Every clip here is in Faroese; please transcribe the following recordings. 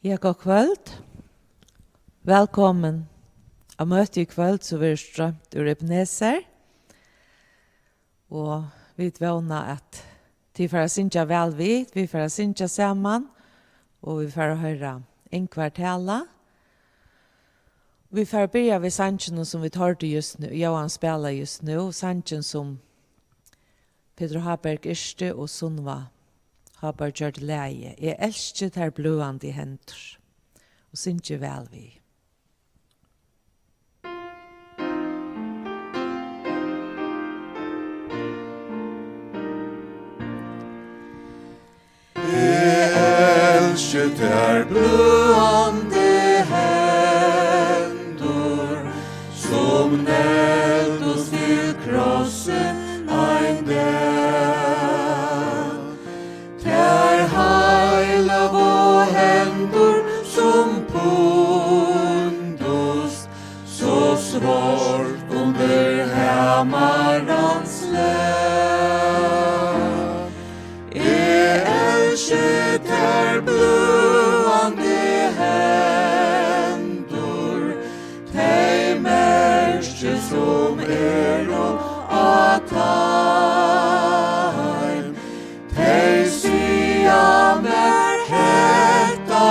Ja, god kvöld. Velkommen av Møti i kvöld, så vi strømt ur Ebenezer. Og vi vana at vi får synja vel vid, vi får synja sammen, og vi får høre Ingvard tala. Vi får börja vid sanchen som vi hørte just nu, Johan spelar just nu, sanchen som Pedro Haberg Yrste og Sunva Haberg gjort leie. Jeg elsker der blående henter, og synge vel vi. Jeg elsker der blående henter, som nelt oss til krossen ein dag. Der heila vår hendur som pundus, så svart under hammarans län. Jeg elsker der blåande hendur, tei merke som og taim. Tei sia mer hetta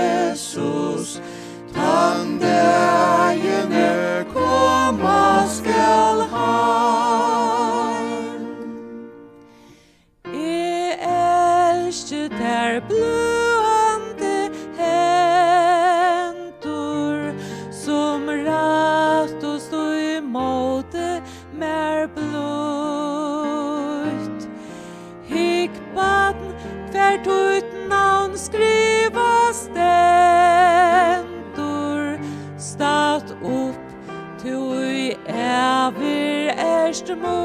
Jesus, tan dagene komma skal heim. Jeg elsker der blåande hendur, som rætt og stå imot mer blod. Hikkbaden hvert ut navn skriva stendur, stat opp til i evig erst mot.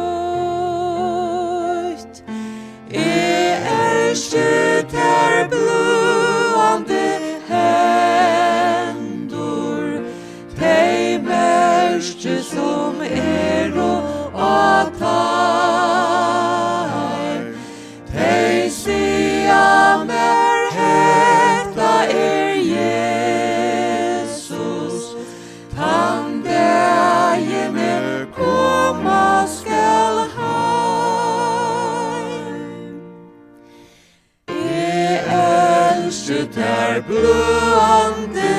Jeg elsker der blåande hendur, tei merke som og taim. Tei sia mer hetta Jesus, tan dagene komma skal heim. Jeg elsker der blåande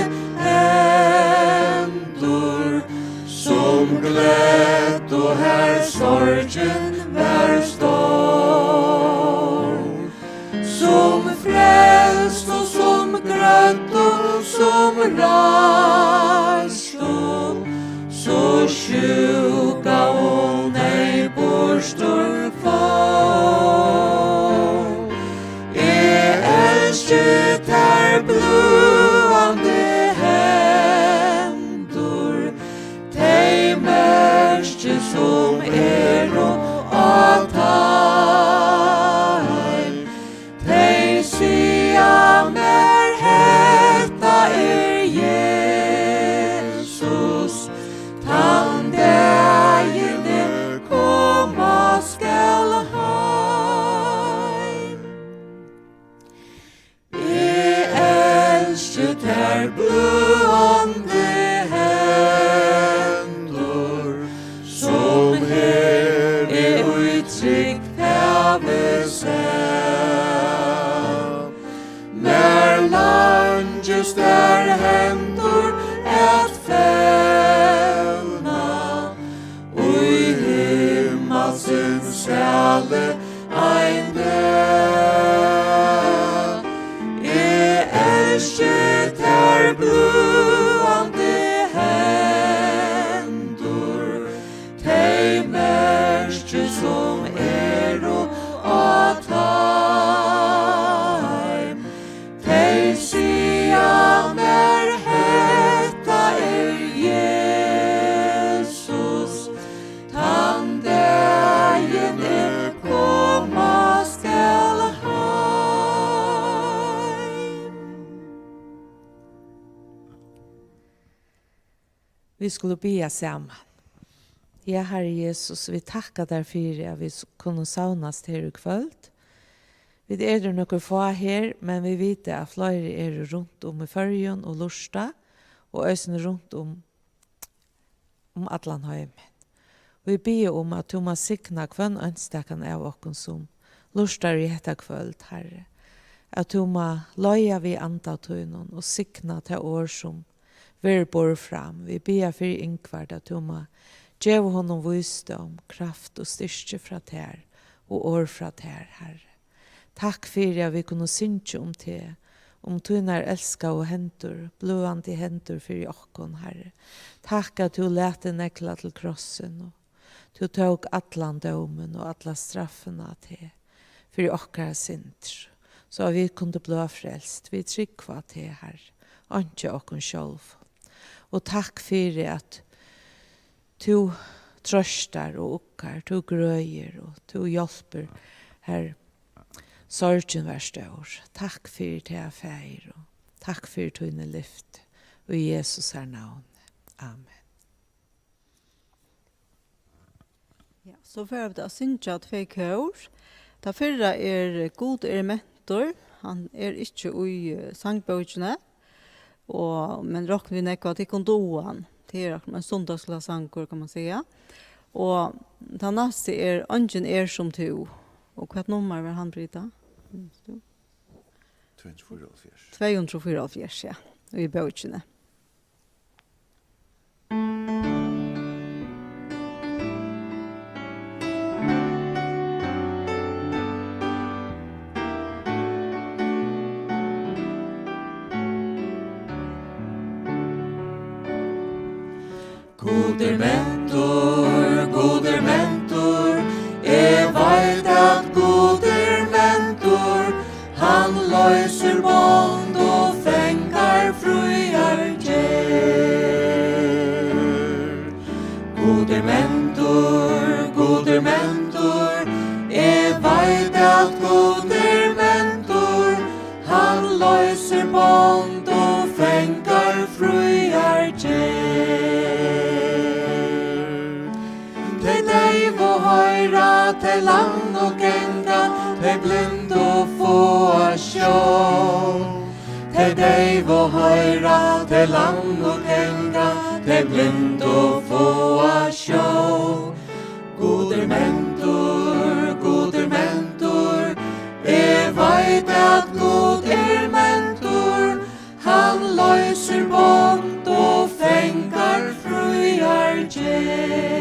hendur, som glett og her sorgen vær stor. Som frelst og som grønt og som reist og så sjuka og nei borstor for. Jeg elsker der blåande hendur, tei merke som og taim. Tei sia mer hetta Jesus, tan dagene komma skal heim. Jeg elsker der blåande hendur, som her uttrykk have sett. Mer langes der hendur et fevna, ui himmelsen sæle ein dag. Jeg elsker der blåande hendur, tei merke som og taim. Tei sia mer hetta Jesus, tan dagene komma skal heim. Vi skulle be sammen. Ja, Herre Jesus, vi tackar deg for at vi kunne savnes her i kvöld. Vi det noen få her, men vi vet at flere rundt om I Førjen og Lursta, og øsene rundt om Atlanheimen. Vi ber om at du må sikna kvann ønstekken av okken som lustar I hetta kvöld, Herre. At du må løya vi andatøynen og sikna til år som vi bor fram. Vi ber for Ingvard at du må gjøre honom visdom, kraft og styrke fra ter, og år fra ter, Herre. Takk for at vi kunne synge om det, om tunar elska og hentur, blåande hentur for okkon, Herre. Takk at du lette nekla til krossen, og du tog atlan domen og atla straffena til, for okkara synder, så vi kunne bli frelst. Vi tryggva til, Herre, ikke okkon sjálv. Og takk for at du trøstar og okkar, du grøyer og du hjelper, Herre, sorgen vær stor. Takk for det jeg feir, og takk for tøyne lyft, og I Jesus navn. Amen. Ja, så får vi synge at vi kår. Da fyrre god mentor. Han ikke I sangbøkene, men råkner vi nekva til kondoen. Det en sundagsla sanger, kan man säga. Og den neste «Ungen som to». Og hva nummer var han, Brita? 244, ja. Og I bøkene. Goder mentor, jeg vet at goder mentor, han løser bånd og fengar fruar gjer. Goder mentor, jeg vet at goder mentor, han løser bånd og fengar fruar gjer. Høyra til lang og genga, til blind og få sjå. Til deg og høyra til lang og genga, til blind og få sjå. Goder mentor, jeg vet at goder mentor, han løser bånd og fengar fruar gjer.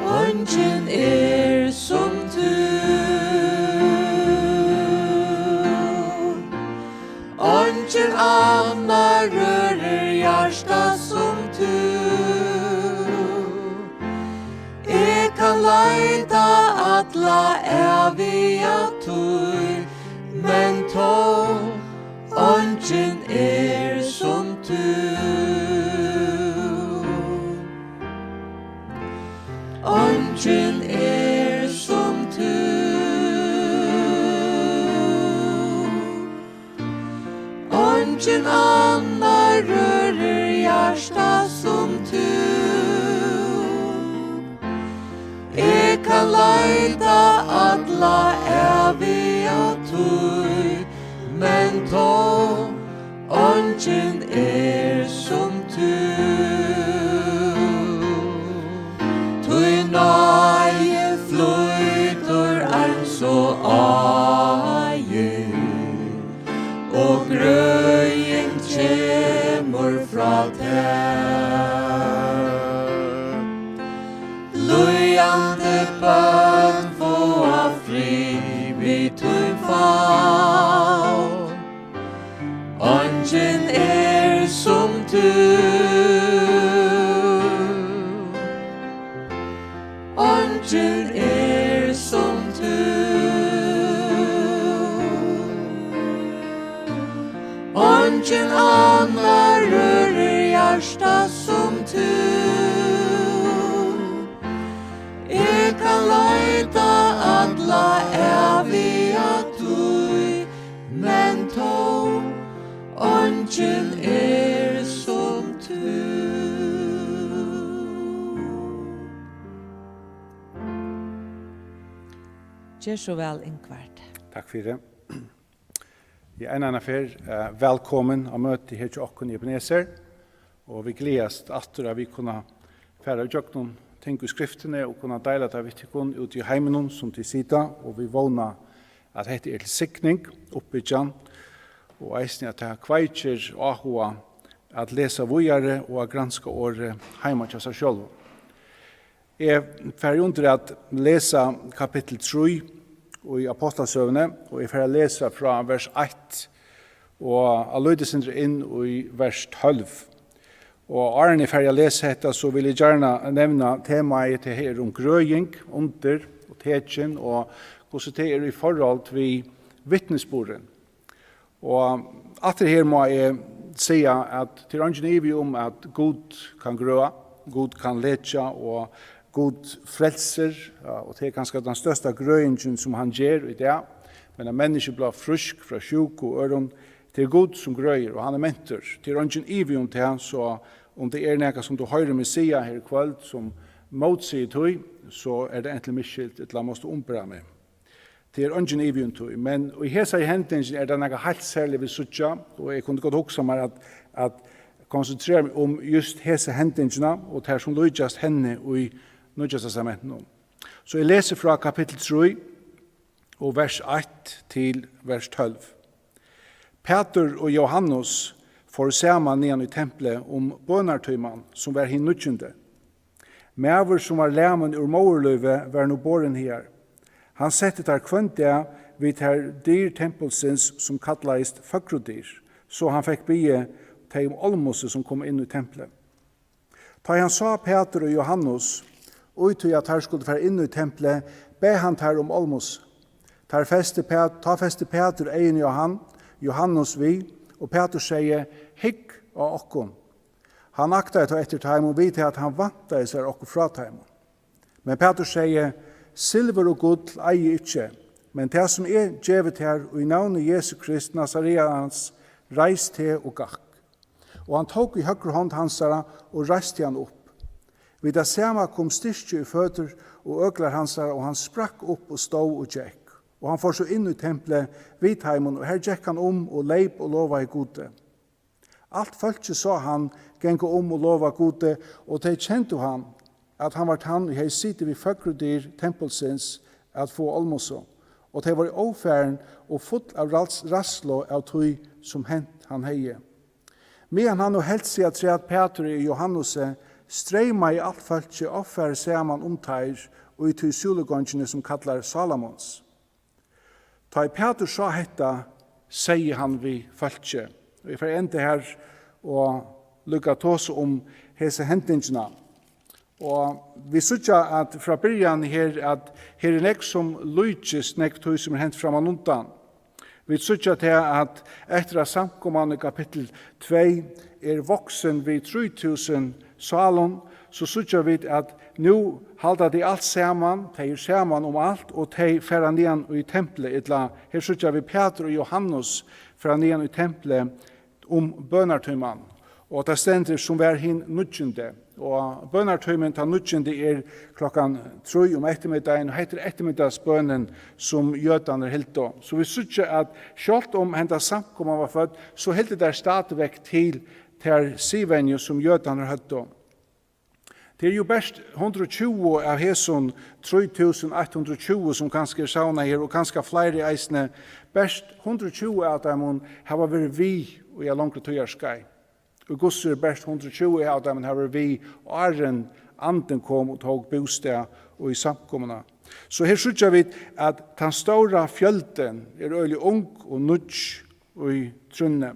Ungen som du, ungen annar rører hjärsta som du. Jeg kan leida atla evia tog, men tå, ungen som du. Ungen som du. Ungen annar rører hjärsta som du. Jeg kan leida atla evia tog, men tå, ungen som du. Nøye flyter så aje, og grøyen kjemur fra ter. Løyande bøn få fri vid tøyn faun. Ungen som du. Ungen som du. Ungen annar rører hjärsta som du. Jeg kan leida atla evia tog, men tå, ungen som du. Gjør så vel, Ingvard. Takk for det. En annen velkommen av møte her til okken i Ebenezer. Og vi gledes at vi kunne fære og gjøre noen ting i skriftene og kunne dele det vidt ut i heimen som til sida. Og vi vågner at dette til sikning oppe i Jan. Og eisen at det kveitjer og ahoa at lese vågjere og at granske året heima til seg selv. Jeg får under at lese kapittel 3 i Ápostlasøguni, og jeg får lese fra vers 1 og alløydesindre inn i vers 12. Og Arne får jeg lese dette, så vil jeg gjerne nevne temaet til her om Grøðing, undur og tekjen, og hvordan det i forhold til vitnisburður. Og etter her må jeg si at til ingen om at Gud kan grøa, Gud kan letja, og Gud frelser, og det kanskje den største grøingen som han gjør i det. Men en menneske blir frisk fra sjuk og øron, det Gud som grøyer, og han mentor. Det ingen ivig om det, så om det noe som du hører meg si her i kveld, som motsier tog, så det egentlig miskilt, et la måste ombra meg. Det ingen ivig om tog. Men i hese hendingen det noe helt særlig ved suttja, og jeg kunne godt huske meg at konsentrere meg om just hese hendingene, og det som lydjast henne i Nødja testamentet. Så jeg leser fra kapittel 3 og vers 1 til vers 12. Peter og Johannes får sammen ned i tempelet om bønartøyman som var hin nødjende. Mæver som var læmen ur mårløyve var nå båren her. Han sette der kvøntia vid her dyr tempelsens som kattleist føkrodyr, så han fikk bygge til olmose som kom inn i tempelet. Da han sa Peter og Johannes, og til at her skulle være inne i tempelet, be han her om almos. Ta feste Peter egen Johannes vi, og Peter sier, hikk av okkon. Han akta etter time og vite at han vant seg okko fra time. Men Peter sier, silver og gull eier ikke, men det som djevet her, og i navnet Jesu Krist, Nazareans, reis til og gakk. Og han tok i høyre hånd hansara, og reiste han opp. Vid det samme kom styrke i føtter og øgler hans, og han sprakk opp og stod og gikk. Og han får så inn i tempelet vid heimen, og her gikk han og leip og lova i gode. Alt folket så han gikk og lova gode, og de kjente han at han var han og hei sitte vid føkrodyr tempelsens at få almoso. Og de var i ofæren og full av rasslo av tøy som hent han heie. Men han og helt seg at Peter og Johannes streima i alt falske offer saman omtær og i til sulegångene som kallar Salomons. Ta i Peter sa hetta, sier han vi falske. Vi får enda her og lukka tås om hese hendingene. Og vi sutja at fra byrjan her at her nek som lujtjes nek tog som hent framan undan. Vi sutja til at etter at samkomman i kapittel 2 voksen vid 3000 salon, så sutja vi at nu halda de alt saman, de saman om alt, og de færa nian i tempelet. Her sutja vi Peter og Johannes færa nian i tempelet om bønartøyman. Og det stender som var hin nødgjende. Og bønartøymen ta nødgjende klokkan 3 om ettermiddagen, og heter ettermiddagsbønnen som jødene helt da. Så vi sutja at selv om henda samkomman var født, så helt det der stadigvæk til sivenju som jødene har hørt om. Det jo best 120 av heson 3120 som kanskje sauna her, og kanskje flere eisne. Best 120 av dem har vært vi og jeg langt tøyerskai. Og gosser best 120 av dem har vært vi, og Arren anden kom og tog bostad og i samkommene. Så her sykja vi at den store fjölden øyelig ung og nudj og i trunne.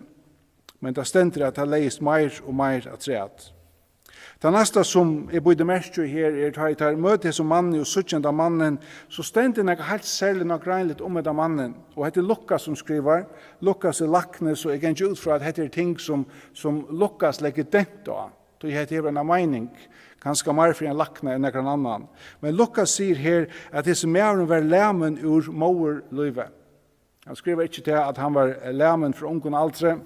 Men det stender at det leist mer og mer av treet. Det neste som bodde mest her at jeg møter som mannen og suttjent av mannen, så stender det helt særlig nok regnligt om det mannen. Og det Lukas som skriver. Lukas lakne, så jeg kan ikke ut fra at det ting som Lukas legger dent av. Det er en mening, ganske mer for en lakne enn en annan. Men Lukas sier her at disse mæren var læmen ur mårløyve. Han skriver ikke til at han var læmen fra ungen aldre.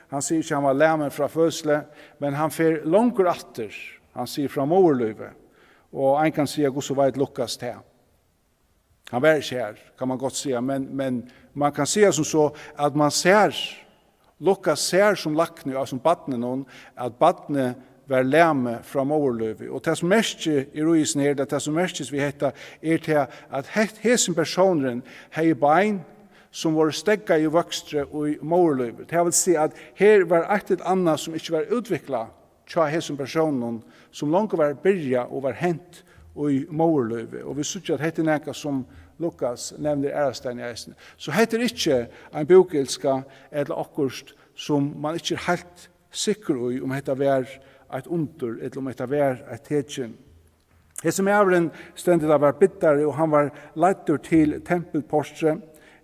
Han sier ikke han var læmen fra fødsle, men han fer langer atter. Han sier fra mårløyve. Og en kan si at så var et Lukas til. Han var ikke her, kan man godt säga, men man kan säga som så at man ser, Lukas ser som lakne, og som badne noen, at badne var læme fra morløvi. Og det som mest i ruisen her, det som mest vi heter, til at hesen personen hei bein som var stegga i vokstre og i morløvi. Det vil si at her var et annet som ikke var utviklet tja hesen personen, som langt var byrja og var hent og i morløvi. Og vi synes at dette nekka som Lukas nevner ærestein i eisen. Så heter ikke en bokelska eller akkurst som man ikke er helt sikker i om dette var et undur, eller om dette var et tekin. Hese mævren stendet av var bittare, og han var leitur til tempelpostre,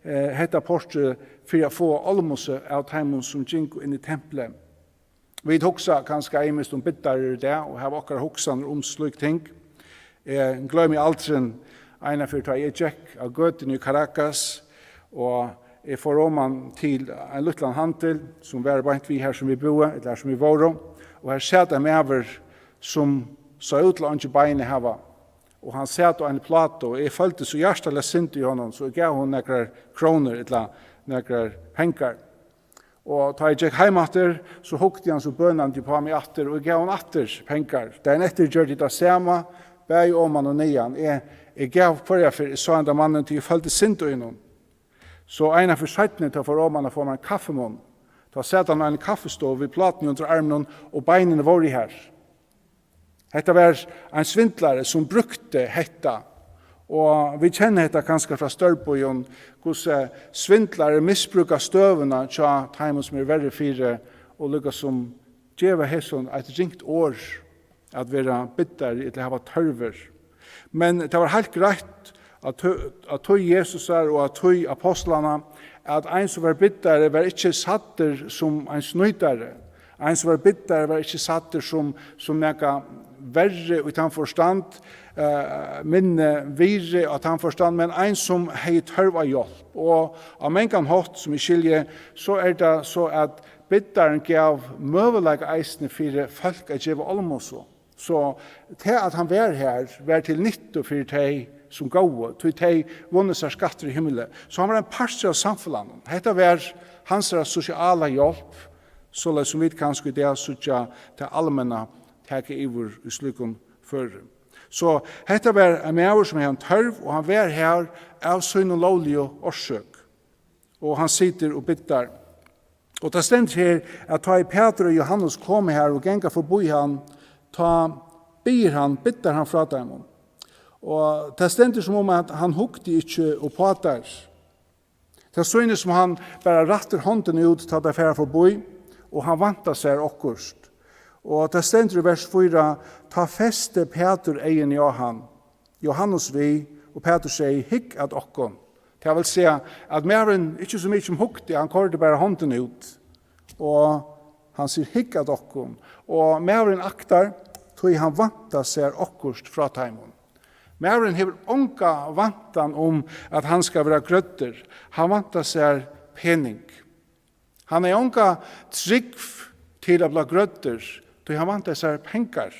hetta postre for å få almose av teimen som gikk inn i tempelet. Vi hoksa kanskje eimest om bittare det, og her var okkar hoksan om slik ting. Jeg glömmer aldrig ena för att jag gick av Røddin i Caracas, och jag får roman till en liten handel som var bara inte vi här som vi bor, eller som vi var. Och här satt en över som sa ut till att benen hava. Och han satt på en platt, och jag följde så hjärtligt sint i honom, så jag gav hon några kronor eller några pengar. Og da jeg gikk hjem etter, så hukte han så bønene på meg etter, og jeg gav han etter pengar. Da jeg etter gjør det samme, bæg om han og nian. Jeg gav for jeg sa han da mannen til jeg følte sint og innom. Så en for settene til for om han får meg en kaffemån. Da satt han en kaffestov i platen under armen, og beinene var i her. Dette var en svindlare som brukte dette. Og vi kjenner dette kanskje fra Størbøyen, hvordan svindlare misbrukar støvene til teimen som verre fire, og lykkes som djeva hesson et ringt år at være bitter eller hava tørver. Men det var helt greit at tog Jesus og at tog apostlene, at en som var bitter var ikke satter som en snøytere. En som var bitter var ikke satter som nekka verre utan forstand, minne vire at han forstand, men en som hei tørva hjelp. Og av mengan hatt som i skilje, så det så at bitteren gav møveleg eisne for folk at gjeva almoso. Så til at han var her, var til nytt for de som gav, til de vunnet seg skatter i himmelen. Så han var en parster av samfunnet. Dette var hans sosiale hjelp, så som vi kanskje det er til allmänna takke iver i slukken før. Så dette var en maver som er en tørv, og han var her av sønn og lovlige årsøk. Og han sitter og bytter. Og det stender her at ta i Peter og Johannes kom her og genga forbi han, ta byr han, bytter han fra dem. Og det stender som om at han hukte ikke og pater. Det stender som han bare ratter hånden ut til det færre forbi, og han vantar seg akkurst. Og det stender i vers 4, ta feste Peter egen Johannes vi, og Peter sier, hikk at okkon. Det vil si at meren ikke så mye som hukte, han korte bare hånden ut. Og han sier, hikk at okkon. Og meren aktar, tog han vantar seg akkurst fra taimon. Meren hever onka vantan om at han skal være grøtter. Han vantar seg pening. Han er onka trygg til å bli grøtter, då han vantar seg pengar.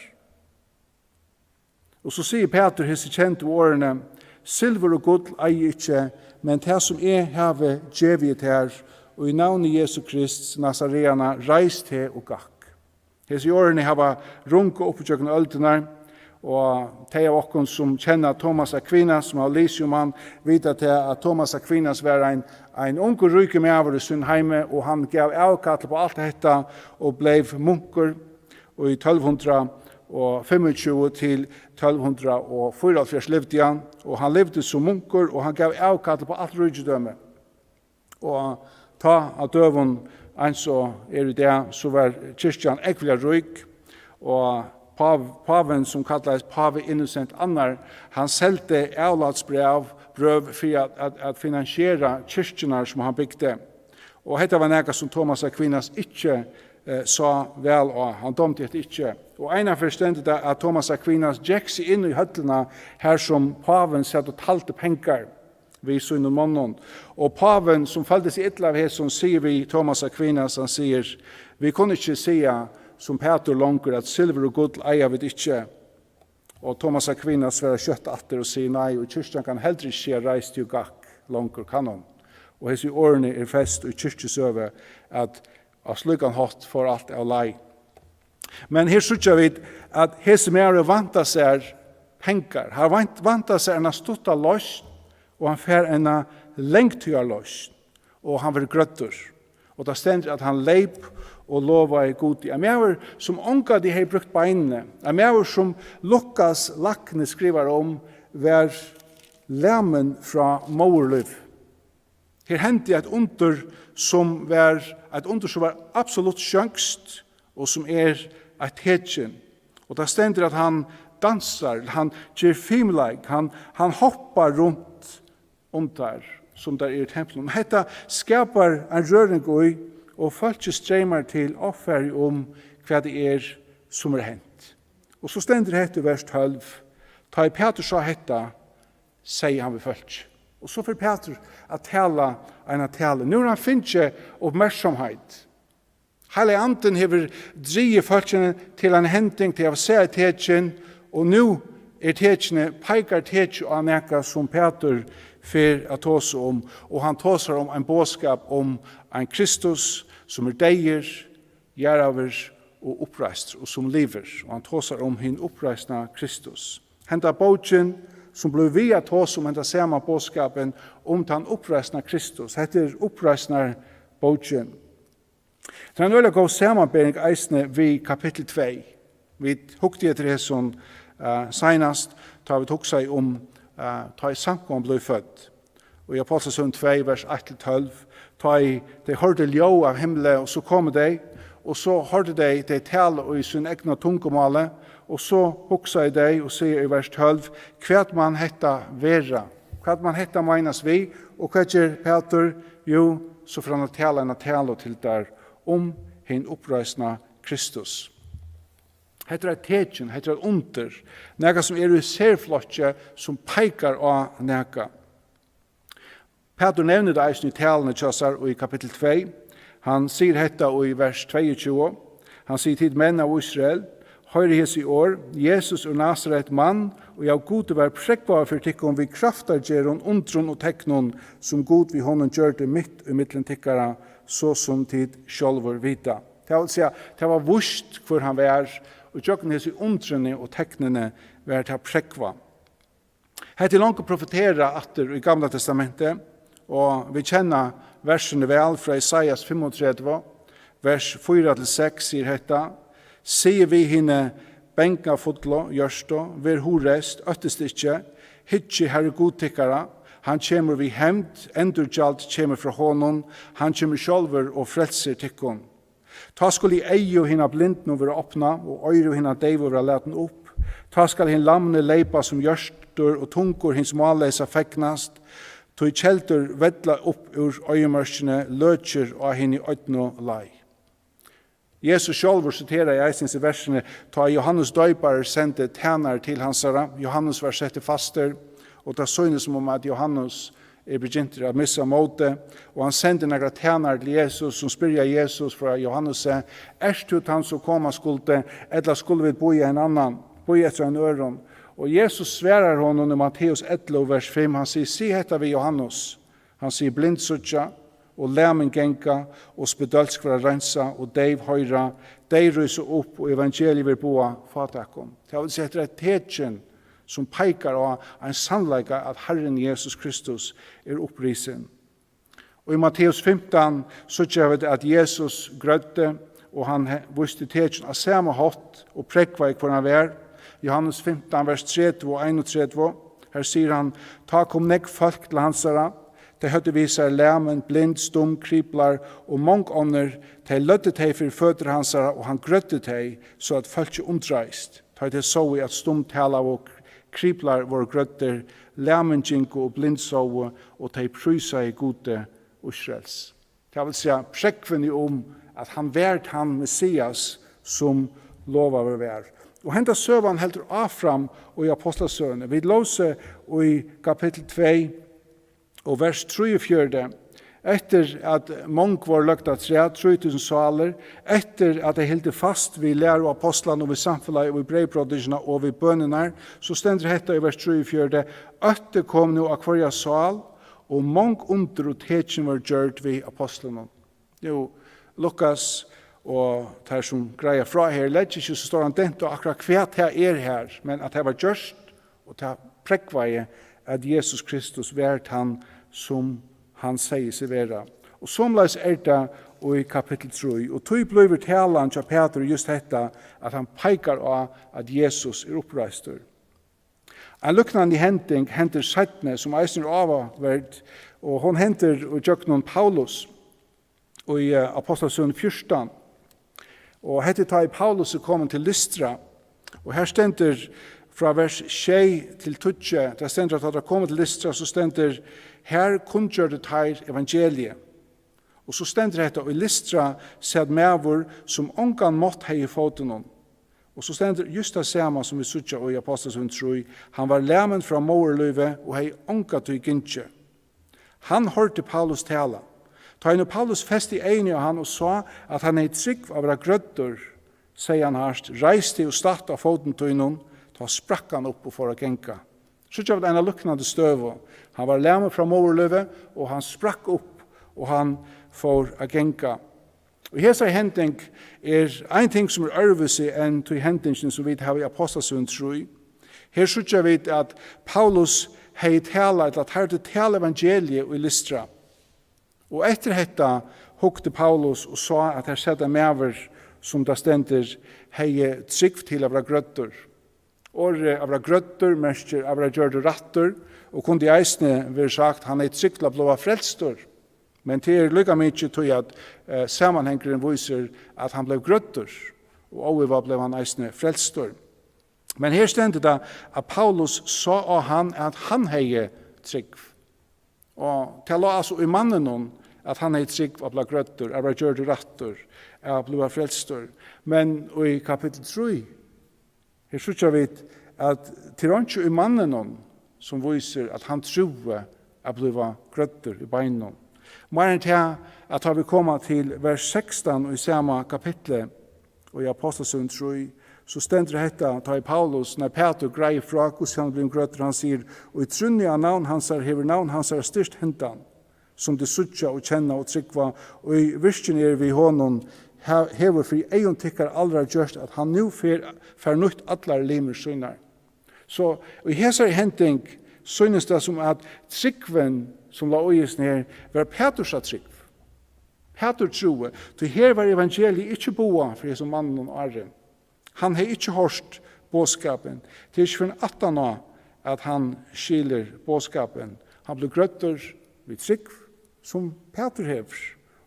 Og så sier Peter hisse kjente årene, silver og gull eier ikke, men det som have djeviet her, og i navnet Jesu Krist, Nazareana, reis til og gakk. Hisse årene hava runket opp i kjøkken øldene, og de av oss som kjenner Thomas Aquinas, som har lyst om han, vet til at Thomas Aquinas var en ung og ryke med over i Sundheime, og han gav avkattel på alt dette, og ble munker, og i 1225 til 1244 levde han, og han levde som munker, og han gav avkattel på alt rydgjødømme. Og ta av døven, en så i det, så var kyrkjan ekvelig ryk, og paven som kallades pave innocent annar, han selte avlatsbrev for at finansiera kyrkjene som han bygde. Og dette var noe som Thomas Aquinas ikke sa vel, og han domte det ikke. Og en av forstendet at Thomas Aquinas gikk seg inn i høttene her som paven satt og talte penger ved sønnen månen. Og paven som følte seg ytterlig av her som sier vi Thomas Aquinas, han sier, vi kunne ikke si som Peter langer at silver og gull eier vi ikke. og Thomas Aquinas sværa kjøtt atter og sier nei, og kyrkjan kan heller ikke skje reist jo gakk langer kanon. Og hese årene fest og kyrkjesøve at av slukan hatt for alt av lei. Men her sutja vi at hese mer vanta seg penkar. Han vanta seg en stutta løs, og han fer en lengtøya løs, og han var grøttur. Og det stender at han leip og lova i god. Jeg mener som onka de har brukt beinene. Jeg mener som Lukas Lakne skriver om var lemmen fra Moerliv. Her hendte et under som var absolutt sjøngst, og som et hetjen. Og det stender at han dansar, han gjør filmleik, han hoppar rundt der, som der i tempelen. Dette skapar en røring og folk streymar til offer om hva det som hent. Og så stender dette i vers 12. Ta i Peter sa hetta, sier han ved folk. Og så får Peter at tala en tale. Nå han finner oppmerksomhet. Hele anden hever drige folkene til en henting til å se tetjen, og nå tetjene peikar tetjen av nekka som Peter for å tåse om, og han tåser om en bådskap om en Kristus som deier, gjeraver og oppreist, og som lever. Og han tåser om hin oppreistna Kristus. Henta bådjen som ble via tåse om henta samme bådskapen om den oppreistna Kristus. Hette oppreistna bådjen. Det er en veldig god samanbering eisne vi kapittel 2. Vi hukte etter det som senast, da vi tok seg om ta i samkom ble født. Og i Ápostlasøguni 2, vers 1-12, ta i de hørte ljå av himmelen, og så kom de, og så hørte de tale i sin egna tungomale, og så hoksa de og sier i vers 12, hva man hetta vera, hva man hetta menas vi, og hva gjør Peter? Jo, så får han tale en tale til der om hin oppreisna Kristus. Heter tetjen, heter under, nega som i serflotje som peikar av nega. Peter nevner det eisen i talene tjassar og i kapittel 2. Han sier hetta og i vers 22. Han sier til menn av Israel, høyre hes i år, Jesus og Nazaret mann, og jeg gode var prekvar for tikkum vi kraftar gjeron, undrun og teknon, som god vi honom gjør det mitt i mittlen tikkara, så som tid sjálfur vita. Det vil si, det var vust hvor han var, og tjokken hese undrunne og teknene var til prekva. Hette langt å profetera atter i Gamla testamentet, og vi kjenner versene vel fra Isaias 35, vers 4-6 sier hetta, sier vi henne benka fotlo, gjørstå, ver horest, øttest ikkje, hitje herre godtikkara, han kommer vi hemd, endurgjalt kommer fra honom, han kommer sjálfur og frelser tikkun. Ta skulle eio hina blind nå være åpna, og øyre hina deiv være leten opp. Ta skal hin lamne leipa som gjørstur, og tungur hins malleisa feknast, tog kjeltur vedla opp ur øyemørsene, løtjer av hinn i øytno lei. Jesus sjálfur siterar i eisens i versene, ta Johannes døypar sendte tænar til hansara, Johannes var sette faster, og det synes som om at Johannes begynt å missa måte, og han sendte några tænar til Jesus, som spyrja Jesus fra Johannes, du han som koma skulle, eller skulle vi bo i en annan, bo i etter en øron? Og Jesus sverar honom i Matteus 11, vers 5, han sier, si hetta vi Johannes, han sier blindsutja, og lämen genka, og spedalsk for å rensa, og deiv høyra, deiv rysa opp, og evangeliet vil boa fatakom. Det vil si etter et tetjen, som peikar av en sannleika at Herren Jesus Kristus opprisen. Og i Matteus 15 så gjør vi at Jesus grødde, og han visste tetjen av samme hatt og prekva i hver han var. Johannes 15, vers 30 og 31, her sier han, ta kom nekk folk til hansara, de høtte viser læmen, blind, stum, kriplar og mong ånder, de lødde de for føtter hansara, og han grødde de så at folk ikke undreist. Ta det så i at stum tala og kriplar vår grøtter, læmengjenko og blindsove, og de prysa i gode Israels. Det vil si prekveni om at han vært han Messias som lova var vær. Og henta søvan heldur affram og i Ápostlasøguni. Vi låser i kapittel 2 og vers 3-4, etter at många var lagt at 3000 saler, etter at de hilde fast vi lærer av apostlene og vi samfunnet og vi brevbroderna og vi bønene, så stender dette i vers 34, «Øtte kom nå av hver sal, og många under og tekjen var gjørt vi apostlene». Jo, Lukas og det som greier fra her, legger ikke så står han dent og akkurat hva det her, men at det var gjørst, og det prekveier at Jesus Kristus vært han som han sier seg være. Og somleis det i kapittel 3, og tog blir talan til Peter just dette, at han peikar av at Jesus oppreistur. En lukknande henting henter settene som eisen avverd, og hon henter og jøknon Paulus, og i Ápostlasøguni 14. Og hette ta i Paulus kommet til Lystra, og her stender fra vers 6 til 12, der stender at han kommet til Lystra, så stender her kunngjør det her evangeliet. Og så stender dette, og i Lystra sed mevor som ongan mått hei i foten om. Og så stender just det samme som vi sutja og i Ápostlasøguni 3, han var lemen fra morløyve og hei onka til gyntje. Han hørte Paulus tala. Ta inn Paulus fest i egni av han og sa at han er trygg av å grødder, sier han harst, reiste og start av foten til innom, ta sprakk han opp og for å genka. Så ikke av en lukknande støv. Han var lemme fra morløve, og han sprakk opp, og han for å genka. Og hesa henting en ting som ørvelse enn til hentingen som vi har i Ápostlasøguni 3. Her sykja vi at Paulus hei tala, at her til tala evangeliet i Lystra. Og etter dette hukte Paulus og sa at her sette mever som det stender hei trygg til av grødder. Året av grødder, merker av gjørde ratter, og kunne eisne være sagt han trygg til å bli frelstor. Men det lykka mykje til at sammenhengeren viser at han ble grødder, og over ble han eisne frelstor. Men her stender det at Paulus sa av han at han hei trygg. Og til å altså i mannen noen at han er trygg av bla grøtter, av gjør det ratter, av bla frelstor. Men i kapittel 3, her sykja vi at til han ikke i mannen noen som viser at han tror av bla grøtter i beinon. Mer enn til at har vi kommet til vers 16 i samme kapittel, og i Ápostlasøguni 3, så stender dette, ta i Paulus, når Peter greier fra hvordan han blir grøtter, han sier, og i trunnig av navn hans hever navn hans styrst hentan, som det sutja og kjenna og tryggva, og i virkjen vi honom hever for egen tikkar aldri gjørst at han nu fer nytt atlar limer synar. Så i hesar henting synes det som at tryggven som la øyes ned var Peters trygg. Peter troe, til her var evangeliet ikke boa for som mannen og arren. Han har ikke hørt bådskapen. Det er ikke for en 18 år at han skiler bådskapen. Han blir grøtter ved trygg som Peter hever.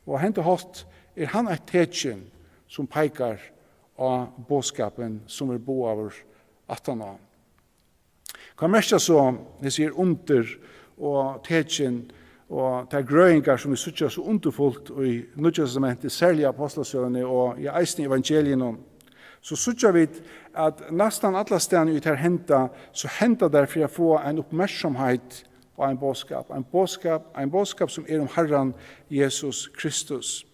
Og hent og hatt han et tekjen som peikar av bådskapen som er bo over 18 år. Hva mest så, jeg sier undur og tekjen og det grøingar som vi sutja så underfullt i Nødtestamentet, særlig i Ápostlasøguni og i eisen i evangelien. Så sutja vi at nesten alle stedene ut her så henta der for å få en oppmerksomhet på en bådskap. En bådskap som om Herren Jesus Kristus.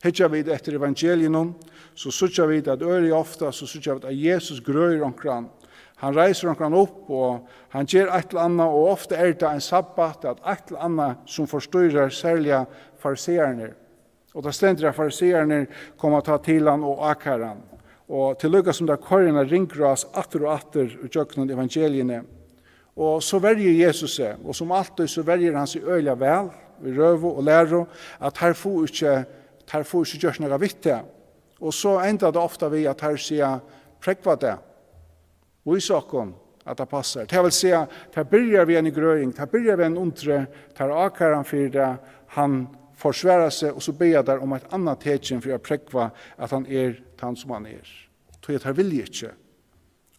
Hedja vi etter evangelien, så sutja vi at øyelig ofta så sutja vi at Jesus grøyer omkran. Han reiser omkran opp, og han gjør et eller annet, og ofte det en sabbat, at et eller annet som forstyrrer særlig fariseerne. Og da stender at fariseerne kommer ta til han og akar han. Og til lykka som der korrene ringras atter og atter utjøknen evangeliene. Og så verger Jesus seg, og som alltid så verger han seg øyla vel, vi røver og lærer, at her får ikke gjørs noe vitt. Og så enda det ofte vi at her sier prekva det. Vise okkon at det passer. Det vil si at her byrjar vi en i grøing, her byrjar vi en undre, her akar han for det, han forsværer seg, og så ber jeg der om et annet tekjen for å prekva at han han som han Tog at han vil ikke.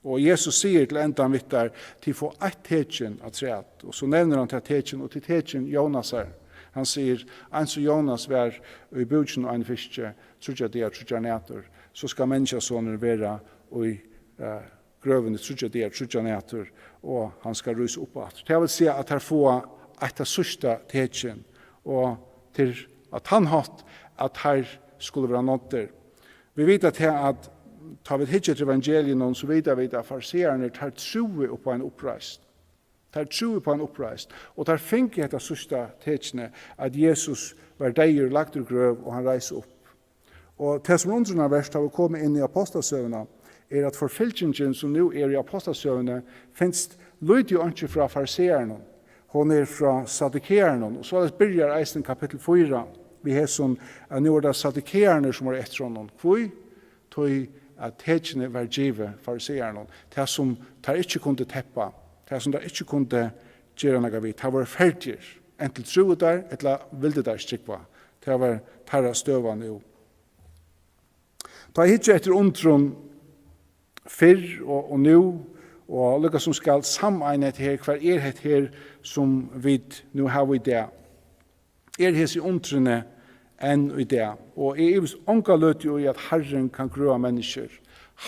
Og Jesus sier til enda han vitt der, til få ett tekjen av treet, og så nevner han til tekjen, og til tekjen Jonas her. Han sier, en som Jonas var i budgen og en fiske, trodde jeg trodde nætter, så skal menneskesåner være i grøvene, trodde jeg nætter, og han skal ruse opp at. Det vil si at her få et av sørste tekjen, og til at han hatt at her skulle være nådder. Vi vet at ta vi hittet til evangelien, så vet vi at farseerne tar troe på en oppreist. Tar troe på en oppreist. Og tar finke etter sørste tekene at Jesus var deier, lagt ur grøv, og han reiser opp. Og det som undrende verst har vi kommet inn i Ápostlasøguni, at forfylkingen som nå i Ápostlasøguni finnes lydig og ikke fra farseerne. Hon fra saddukeerne, og så begynner eisen kapittel 4. Vi har sånn at nå det saddukeerne som var etter honom. Hvor? Tog at tekene var givet farseerne. Det som de ikke kunne teppa, det som de ikke kunne gjøre noe vidt. Det var ferdig. Enten tro der, eller ville der strikva. Det var tarra støvene jo. Da jeg ikke etter undron fyrr og nå, og lukka som skal sameinet her, hver het her som vi nå har i det. Hese i undrene enn i det. Og jeg er onka løt jo i at Herren kan grøa mennesker.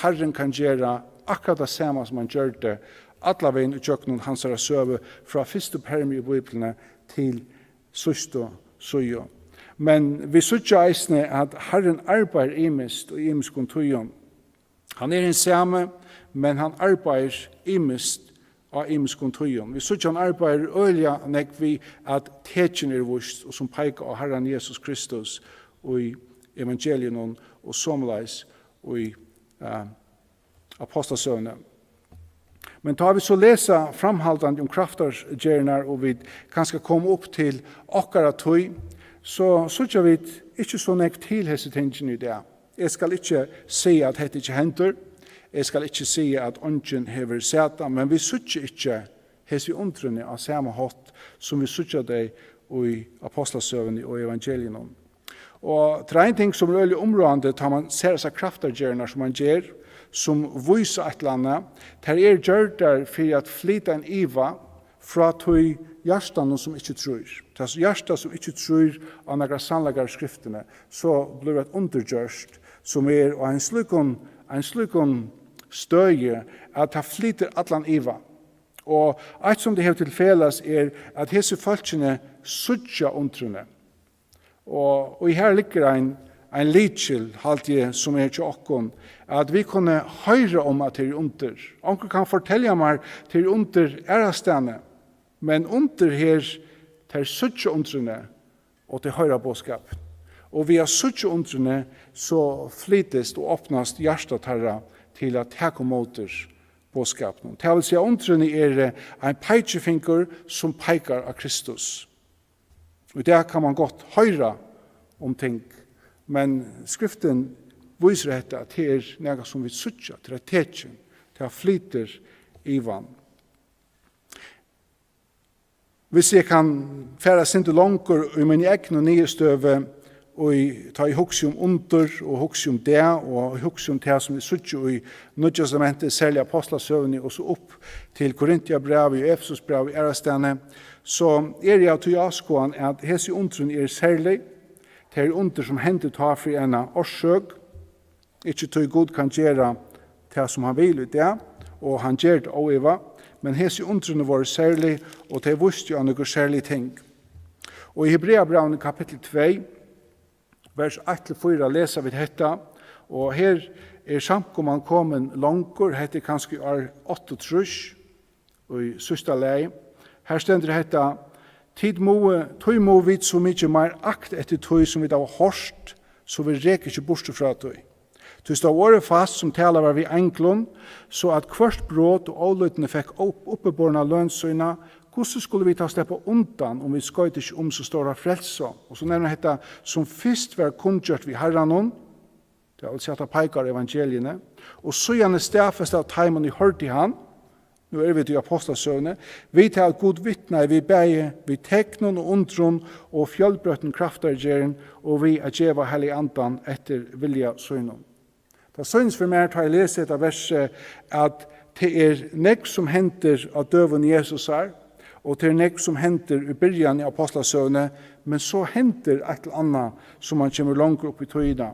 Herren kan gjøre akkurat det samme som han gjør det, alle veien utjøkken hans er søve fra første permi i Bibelen til søste søye. Men vi sørger eisne at Herren arbeider imest og imest kontujon. Han en samme, men han arbeider imest og imest kontujon. Vi sørger han arbeider øyla nek vi at tekjen vust og som peikar av Herren Jesus Kristus og i evangelien og somleis og i Ápostlasøguni. Men tar vi så lesa framhaldande om kraftargjernar og vi kanskje komme opp til okkara tøy, så sørger vi ikke så nek til hese tingene i det. Jeg skal ikke si at dette ikke henter, jeg skal ikke si at ånden hever seta, men vi sørger ikke hese undrene av samme hatt som vi sørger det i Ápostlasøguni og evangelien. Og det er en ting som er veldig områdende, tar man ser seg kraftargjernar som man gjør, som viser et eller annet, det gjør der for at flyta en iva fra tog hjertan som ikke tror. Det er hjertan som ikke tror av noen sannleggere skriftene, så blir det et undergjørst som og en slikon støye at det flyter atlan iva. Og et som det har til felles at hese folkene suttja undrene. Og her ligger en litskil, alltid som til okkon, at vi kunne høre om at det er under. Onkel kan fortelle meg til under ærastene, men under her, det er suttje undrene, og det høyre bådskap. Og via suttje undrene, så flytes og åpnes hjertetarra til at her kommer motor bådskapen. Det vil si at undrene en peitjefinger som peikar av Kristus. Og der kan man godt høre om ting, men skriften viser dette at det er noe som vi suttja, til at tekjen, til at flyter i vann. Hvis jeg kan fære sinte langer i min egen og nye støve, og ta i hugsi under, og hugsi det, og hugsi det som vi suttja i Nødjastamentet, særlig Ápostlasøguni, og så opp til Korintiabrev, og Efesusbrev, i Ærastene, så jeg til avskåen at hese undren særlig, det under som hendet tar for en årsøk, ikke tog god kan gjøre det som han vil ut det, og han gjør det også, men hese undrene var særlig, og det visste jo noen særlige ting. Og i Hebreabrevene kapittel 2, vers 1-4 leser vi dette, og her samkomman kommet langer, heter kanskje 8 trus, og i søsta lei. Her stender dette, tøy må vi så mykje mer akt etter tøy som vi da har hårst, så vi reker ikke bort fra tøy. Du står året fast som talar var vi enklon, så at hvert brot og avløytene fikk oppeborna lønnsøyna, hvordan skulle vi ta slippe undan om vi skøyte ikke om så står det frelse? Og så nevner dette som først var kundgjørt vi herranon, det vil si at det peikar evangeliene, og så gjerne stafest av teimen i hørt i han, nå vi til Ápostlasøguni, vi tar at god vittne vi beie, vi teknon og undron og fjallbrøtten kraftargjeren, og vi er djeva hellig andan etter vilja søgnon. Det synes for meg til å lese etter verset at det nek som henter av døven Jesus og det nek som henter i byrjan i Ápostlasøguni, men så henter et eller annet som man kommer langt opp i tøyna.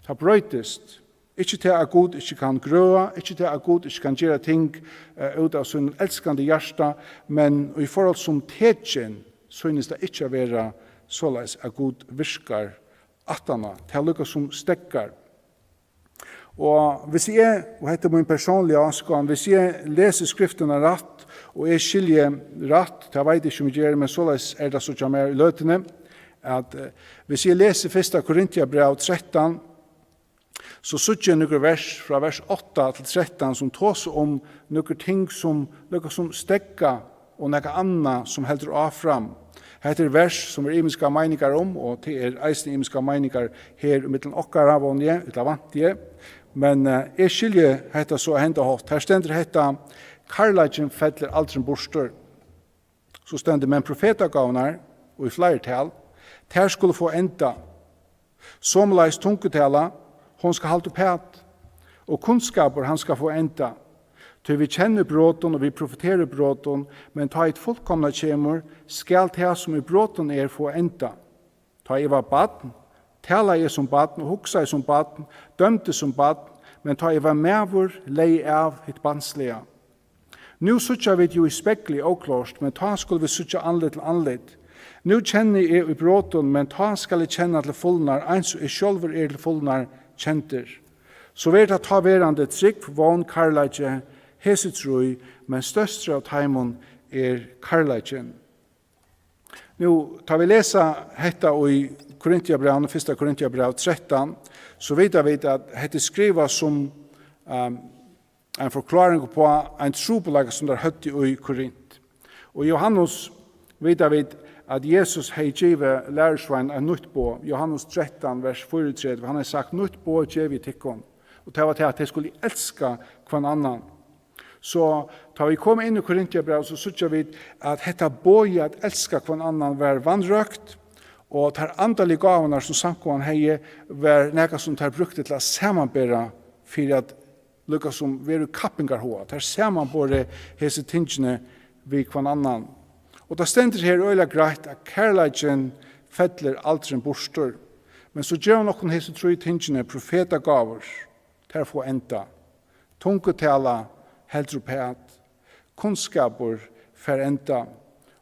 Det brøytest. Ikke til at Gud ikke kan grøa, ikke til at Gud ikke kan gjøre ting ut av sin elskende hjerte, men i forhold som tekjen synes det ikke å være såleis at Gud virkar attana, til lukka som stekkar. Og hvis jeg, og dette er min personlige avskan, hvis jeg leser skriftene rett, og jeg skiljer rett, det vet jeg ikke om jeg gjør, men såleis det så kommer i løtene, at hvis jeg leser 1. Korintiabrev 13, så sutter jeg noen vers fra vers 8 til 13 som tås om noen ting som stekka og noe annet som heldur av fram. Hette vers som imenska meiningar om, og det eisne imenska meiningar her i middelen okkara vonje, utlavantige, men jeg skiljer hetta så henda hot. Her stender hetta, karlagen fettler aldri bostur. Så stender men profetagavnar, og i flertal, ter skulle få enda. Somleis tungetala, hon skal halte pæt, og kunnskaper han skal få enda. Til vi kjenner bråten og vi profeterer bråten, men ta et fullkomna kjemur, skal ta som i bråten få enda. Ta jeg var baden, tala jeg som baden, og hugsa jeg som baden, dømte som baden, men ta jeg var medvur, lei av et banslega. Nu sutja vi jo i spekli oklåst, men ta skulle vi sutja anlet til anlet. Nu kjenner jeg i bråten, men ta skal jeg kjenne til fullnar, eins og jeg sjølver til fullnar kjenter. Så vet jeg ta verande trygg, vogn, karlaje, hesitrui, men største av taimon karlajen. Nu tar vi lesa hetta i Korintiabrev, 1. Korintiabrev 13, så vet vi at hetta skriva som en forklaring på en trobelag som der høtti i Korint. Og i Johannes vet vi at Jesus hei givet lærersvein en nytt på, Johannes 13, vers 34, han har sagt nytt på givet tikkon, og det var til at de skulle elska hver annan. Så tar vi kom inn i Korintiabrev, så sutja vi at dette bøye at elska hver annan var vannrøkt, og tar andalige gavene som samkomman hei var nega som tar brukte til å samanbæra for at lukka som vi kappingar hoa, tar samanbæra hese tingene vi hver annan. Og det stender her øyla greit at kærleikjen fettler aldri bostur, men så gjør noen hese tru tingene profetagaver til å få enda, tungetala, heldropæt, kunnskaper for enda.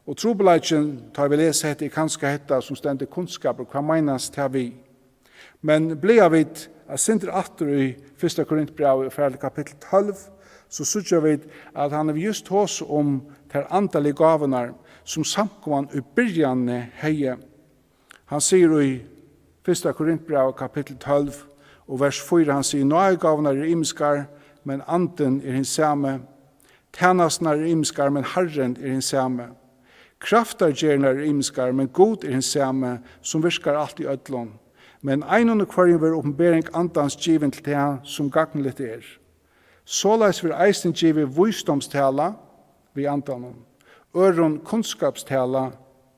Og trobeleikjen tar vi lese hette i kanskje hette som stender kunnskaper, hva menas til vi. Men blir vi at sinter atter i 1. Korintbrev i kapittel 12, så sutja vi at han har just hos om ter antallige gavene som samkomman i byrjane heie. Han sier i 1. Korintbrev kapittel 12, og vers 4, han sier, nå gavene imskar, men anden hins samme. Tjänastar imskar, men Herren hins samme. Kraftargjernar imskar, men god hins samme, som virkar allt i ödlon. Men einon og kvarjen var oppenbering andans given til det som gagnligt Såleis vil eisen givet visdomstala vi andanon. Øron kunnskapstala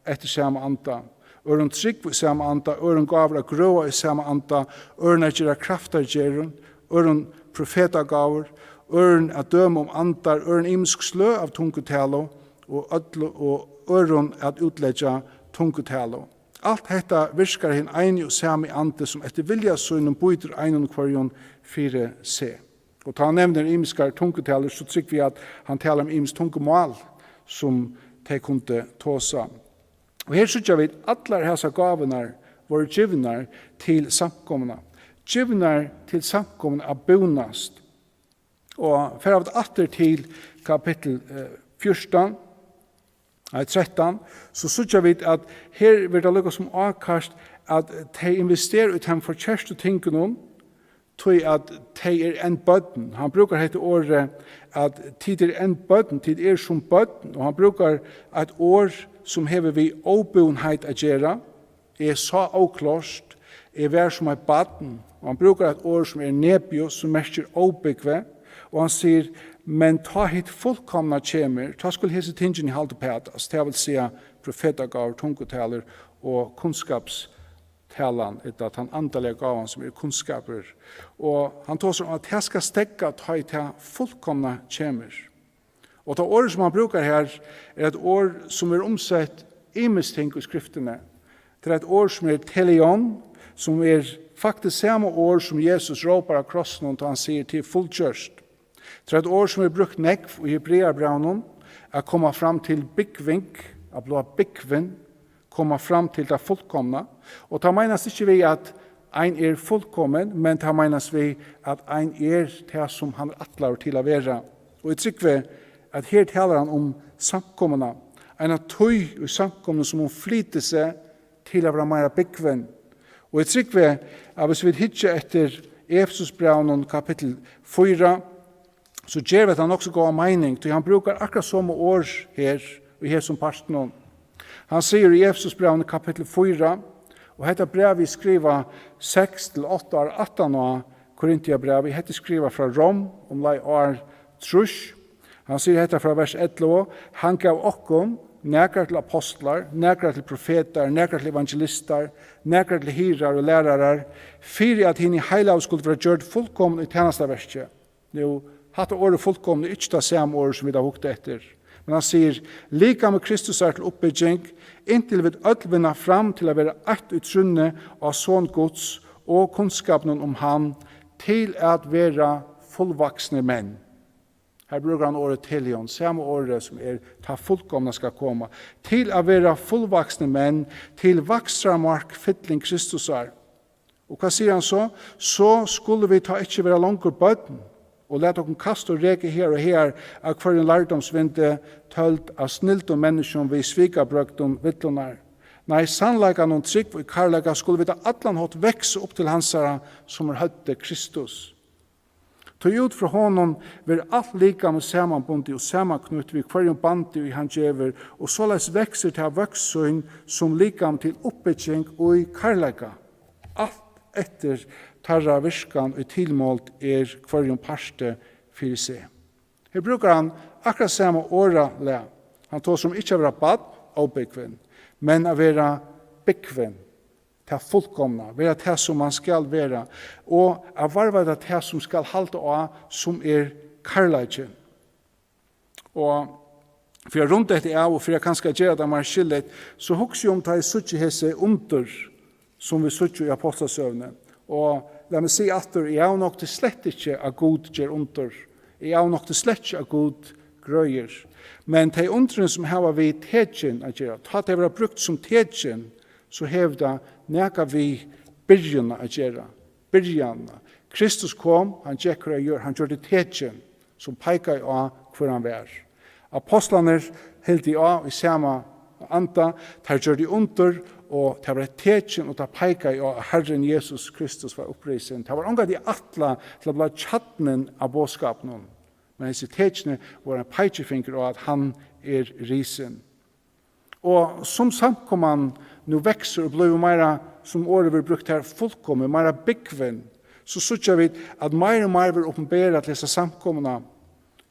etter samme anda. Øron trygg i samme anda, øron gavra gråa i samme anda, øron er kraftargjerun, øron profetagaver, øren at døme om andar, øren imsk slø av tungetalo, og øren at utledja tungetalo. Alt dette virkar hin ein og sami ande som etter vilja søgnen bøyder ein og kvarjon 4c. Og ta han nevner imskar tungetalo, så trykker vi at han taler om imsk tungemål som de kunne tåsa. Og her sykja vi at allar hesa gavenar var givnar til samkomna. Givnar til samkomna av bonast. Og for av atter til kapittel 13, så sykja vi at her vil det lukka som avkast at de investerer ut ham for kjæreste tingene, tog at de en bøtten. Han brukar hette året at tid en bøtten, tid som bøtten, og han brukar et år som hever vi åbunheit a gjera, så avklåst, vær som et bøtten, og han brukar et år som nebios, som merker åbyggve, og han sier, men ta hit fullkomna kjemer, ta skulle hese tingen i halte pætas, det vil sige profetagaver, tungetaler og kunnskapstalan, etter at han andalega gavan som kunnskaper. Og han tar som at jeg skal stekka ta hit fullkomna kjemer. Og det året som han brukar her, et år som omsett imesting i skriftene. Det et år som telion, som faktisk samme år som Jesus råpar av krossen, og han sier til fullkjørst. Det et år som brukt nekv i Hebreabraunen, å komme fram til byggving, å blå byggving, komma fram till det fullkomna. Och ta menas inte vi att ein fullkommen, men ta menas vi att ein det som han attlar till att vara. Och jag tycker att här talar han om samkomna. En tøy i samkomna som hon flyter sig till att vara mer bekväm. Och jag tycker att hvis vi hittar efter Efesusbrevnen kapitel 4, så ger vi att han också går mening, till han brukar akkurat samma år här i här som parten. Han säger i Efesusbrevnen kapitel 4, och detta brev vi skriver 6-8 18 av Korintiabrev, vi heter skriva från Rom om lei år trusch. Han säger detta från vers 11, han gav okkom nekrar til apostlar, nekrar til profetar, nekrar til evangelister, nekrar til hirar og lærarar, fyrir at hinn i heilav skulle være gjørt fullkomne i tjenestaverket. Nå, hatt året fullkomne, ikke det samme året som vi har hukket etter. Men han sier, lika med Kristus til oppbygging, inntil vi ødelvinna fram til å være ett utrunne av sånn gods og kunnskapen om han, til at være fullvaksne menn. Her bruker han året telion, samme året som ta fullkomna skal komma, til å være fullvaksne menn, til vakstramark fytling Kristusar. Og hva sier han så? Så skulle vi ta ikke være langer bøten, og lete oss kaste og reke her og her av hver en lærdomsvinde tølt av snilt og mennesker vi svika brøkt om vittlonar. Nei, sannleika noen trygg og karlega skulle vi ta atlan hatt vekse opp til hansara som høtte Kristus. Tog ut fra honom vil alt lika med samanbundi og samanknutt vi hver bandi i han djever, og såleis vekser til vøksøyn som lika til oppbygging og i karlega. Alt etter tarra virskan og tilmålt hver parste fyrir seg. Her brukar han akkurat samme åra le. Han tog som ikke være bad og bekven, men å være bekven. Det fullkomna, være det som man skal være, og å varva det som skal halte av, som karlagen. Og for jeg rundt dette av, og for jeg kanskje gjøre det mer skillet, så husker jeg om det suttje hese undur, som vi suttje i Ápostlasøguni. Og la meg si at jeg er nok til slett ikke av god gjør undur. Jeg er nok til slett ikke av god grøyer. Men de undrene som har vi tegjen å gjøre, ta det var brukt som tegjen, så hevda neka vi byrjana å gjøre. Byrjana. Kristus kom, han gjekker å gjøre, han gjør det tegjen, som peikar av hvor han var. Apostlaner helt av i samme anda, der gjør de under, og det var tegjen, og det peikar av Herren Jesus Kristus var opprisen. Det var unga de atla til å bli tjattnen av båtskapen. Men disse tegjene var en peikefinger av at han risen. Og som samkomman nu vekser og blir mer, som året vi brukt her, fullkommen, mer byggven, så sørger vi at mer og mer vil oppenbere til disse samkommene.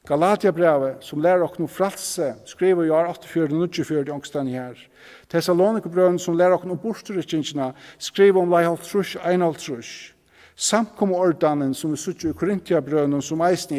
Galatia-brevet, som lærer oss noe frelse, skriver i år 84-94 ångstene her. Thessalonikebrøven, som lærer oss noe bortrykkingene, skriver om leihaltrush, einhaltrush. Samkommeordanen, som vi sørger i Korintiabrøven, som eisen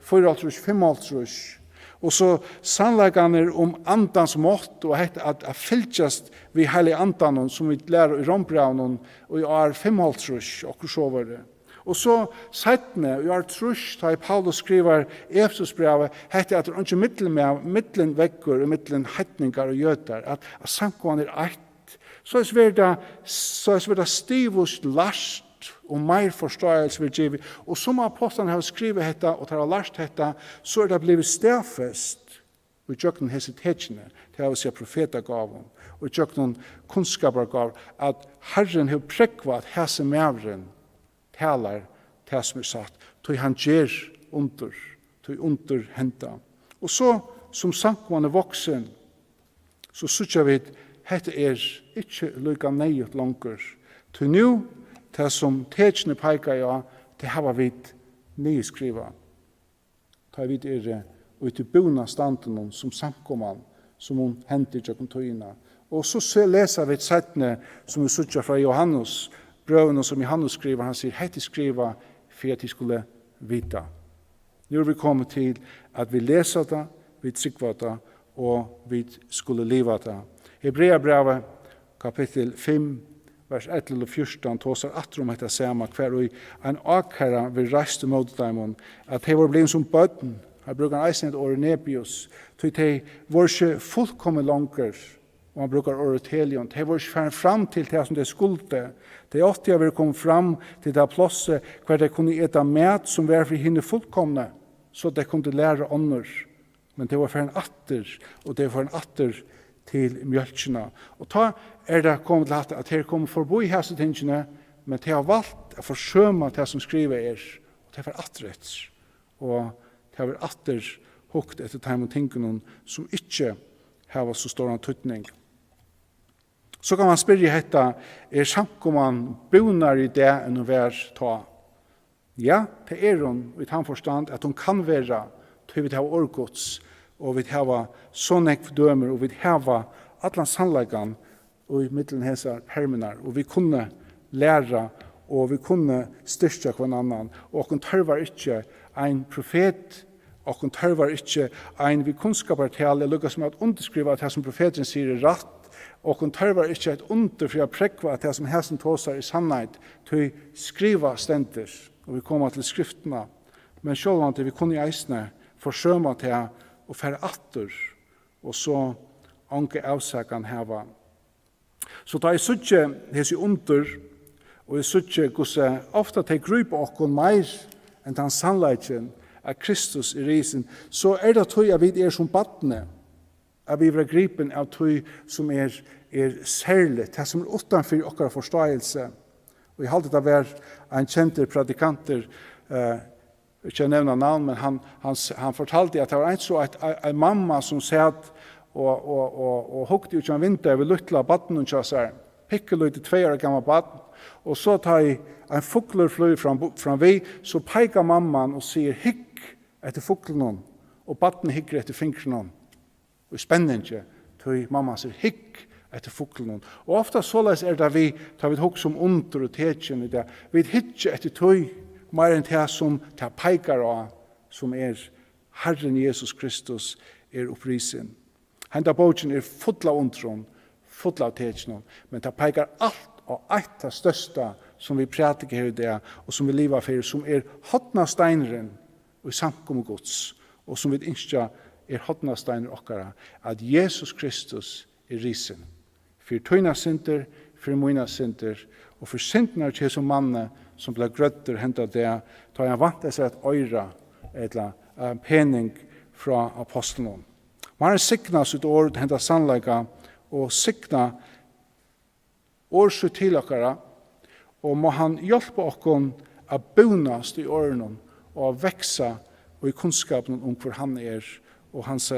4-haltrush, 5-haltrush. Og så sannleggene om andans mått, og at fylgjast vi heilig andan, som vi lærer i Rombrevnen, og i år 5-haltrush, og så var det. Og så settene, i år trush, da Paulus skriver Efesusbrevet, heter at det ikke mittlen vegger og mittlen heitningar og gjøter, at samkomman ett. Så er det stivust last og mer forståelse vil give. Og som apostlene har skrivet dette, og har lært dette, så er det blivet stedfest og i tjøkken hese tegene, til å si profetagaven, og i tjøkken kunnskapergav, at Herren har prekvat hese mævren, talar det som satt, til han gjør under henta. Og så, som samkomman voksen, så sykja vi at dette ikke lykka nøyet langer. Til nå, det som tegene peikar ja, det har vi nyskriva. Ta vi og til bona standen som samkomman, som hun hentet til tøyene. Og så leser vi settene som vi sykja fra Johannes, brøvene som Johannes skriver, han sier, hette skriva for at de skulle vite. Nå er vi kommet til at vi leser det, vi trykker det, og vi skulle leve det. Hebreabrevet, kapittel 5, vers 11-14, tåser atter om dette samme, hver og en akherra vil reiste mot dem, at de var blitt som bøtten. Her bruker han eisen et år nebius, til de var ikke fullkommen langer, og man brukar ordet helion. De var ikke fram til det som de skulle. De åtte har kommet fram til det plåset hver de kunne ete mat som var for henne fullkomne, så de kunne lære ånder. Men det var for en atter, og det var en atter til mjølkene. Og da det kommet til at de kommer forbi hese tingene, men de har valgt å forsøme det som skriver og det var atterets. Og det var atter hukt etter de tingene som ikke har så stor tøtning. Så kan man spørre hetta, samkomman bonar i det enn å være ta? Ja, det hun i den forstand at hun kan være, til vi har orgods, og vi har sånne dømer, og vi har alle sannleggene i middelen hese hermenar, og vi kunne lære, og vi kunne styrke hver annan, og hun tørver ikke en profet, og hun tørver ikke en vi kunnskaper til alle, lukkes med at underskrive at det som profeten sier rett, og hun tørver ikke et under for å prekva at det som hesen tåser i sannhet, til å skrive stender, og vi kommer til skriftene. Men selv om vi kunne i eisene forsøme til å fære atter, og så anke avsakene heva. Så da jeg sutje hese under, og jeg sutje hvordan ofte til grupe okkon mer enn den sannleggen av Kristus i risen, så det tog at vi som badne, at vi var gripen av tog som særlig, det som utenfor okkar forståelse. Og jeg halte det var en kjente predikanter, ikke nevna navn, men han fortalte at det var så en mamma som satt og hukte ut av vinter ved luttla badnen og kjøsar, pikkeløyde 2 år gammal badn, og så tar jeg en fugler fly fram vi, så peikar mamman og sier hikk etter fuglen, og badnen hikker etter fingren. Og spennende, tog mamma sier hikk etter fuglen. Og ofta såleis det vi tar vi hokk som under og tetjen i det. Vi hikker etter tog mer enn det som tar peikar av, som Herren Jesus Kristus opprisen. Henda boken full av undron, full av tetjen, men det peikar alt og eit av største som vi prater her i det, og som vi lever for, som hotna steineren og samkommet gods, og som vi ikke hotna steiner okkara, at Jesus Kristus risen. For tøyna synder, for møyna synder, og for syndene til som manne som ble grøtter hentet det, da han vant seg et øyre, eller pening fra apostelen. Man har sikna sitt år til hentet sannlegga, og sikna årsut til okkara, og må han hjelpe okkon å bonast i årene, og å veksa og i kunnskapen om hvor han og hans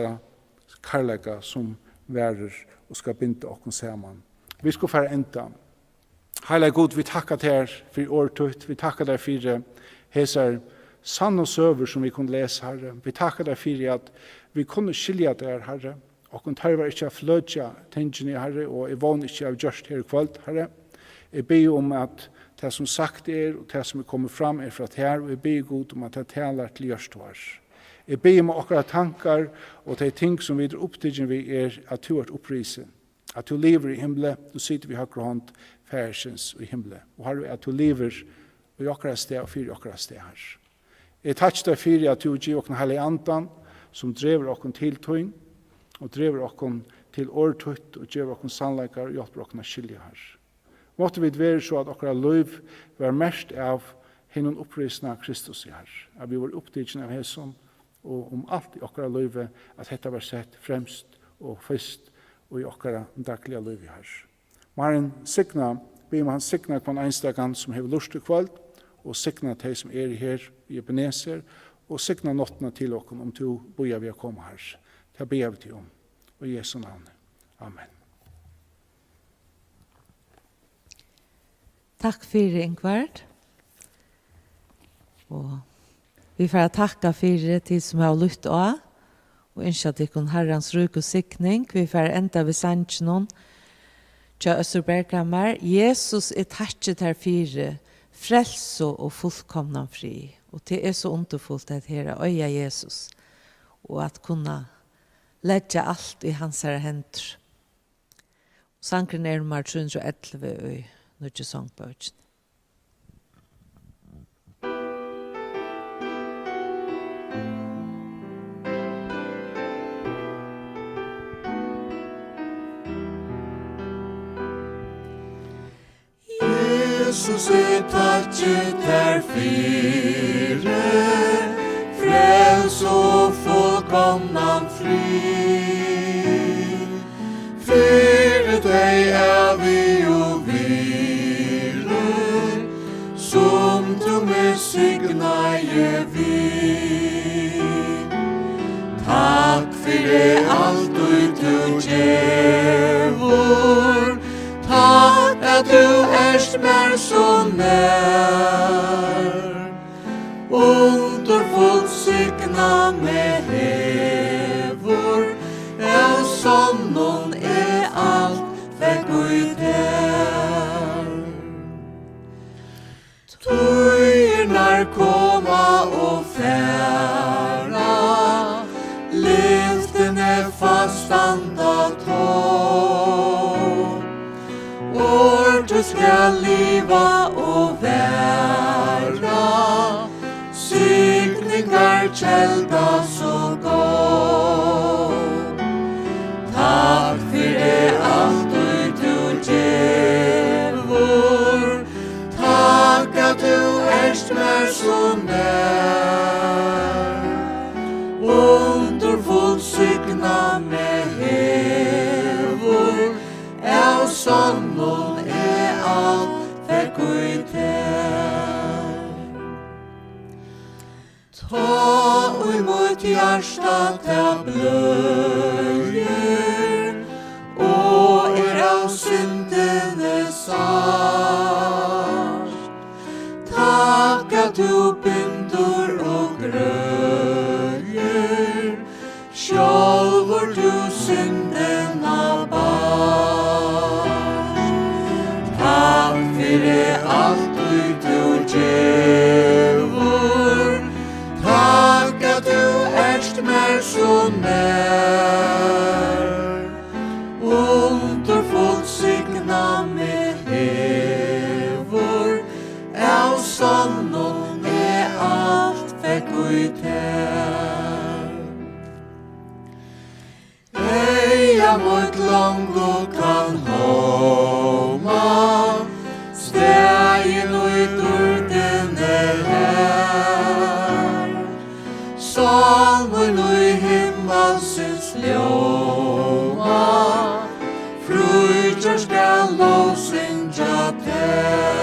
karlæga som værer og skal binde okkon sammen. Vi skal fære enda. Heilig God, vi takkar til for årtut, vi takkar til for hesar sann og søver som vi kunne lese, Herre. Vi takkar til for at vi kunne skilja der, Herre, og hun tar ikke av fløtja tingene, Herre, og jeg vågner ikke av gjørst her i kveld, Herre. Jeg ber om at det som sagt og det som kommer fram fra her, og jeg ber god om at det talar til gjørst vår. Jeg ber om akkurat tankar og de ting som vi opptidgen vi at du er opprisen, at du lever i himmelen, du sitter vi høyre hånd færsens i himmelen, og Herre, at du lever i akkurat sted og fyrer akkurat sted her. Jeg takk deg for at du gir okken heilig andan, som drever okken til tøyn, og drever okken til årtøtt, og gjør okken sannleikar, og hjelper okken å skilje her. Måtte vi være så at okkara liv var mest av hinnom opprisen av Kristus i her. At vi var opptidgen av hæsson, og om alt i okkara liv, at dette var sett fremst og først, og i okkara daglige liv i her. Maren signa, be om han signa kvann einstakann som hever lust i kveld, og signa de som her i Ebenezer, og signa nottene til okken om to boja vi har kommet her. Det ber vi til om, og i Jesu navn. Amen. Takk for Ingvard. Og vi får takke for de som har lytt av, og ønsker at ikon Herrens ruk og sikning. Vi får enda ved sannsjonen til Østerberghammer. Jesus takket her for frelse og fullkomna fri. Og det så underfullt at her øya Jesus, og at kunne legge alt i hans hender. Sankren nummer 311 i Nødje Songbøkken. Jesus I takkje der fire, frels og fullkomnan fri. Fire deg vi og hvile, som du med signaje vi. Takk for alt du gjevor, takk at du erst mer så nær. Underfullt signa med hevor, sånn alt vekk ut der. Tøynar koma og færa, lyftene fastanda tå. Ordet skal liva og væra, signingar kjelda så gå. Takk for alt du gjevor, takk at du erst mer så nær. Underfullt signa med hevor, sånn alt vekk ut her. Ta imot hjärsta ta blöjer, och av syndene sars. Takk at du bindur og grøyer, sjálvor du syndena bars. Takk for alt du gjevor, takk at du erst mer så nær. Underfullt signa med hevor, sånn alt vekk ut her. Eia mot lango kan homa, stegen og i durdene her. Salmen og i himmelsens ljoma, frutjer skal lovsynja ter.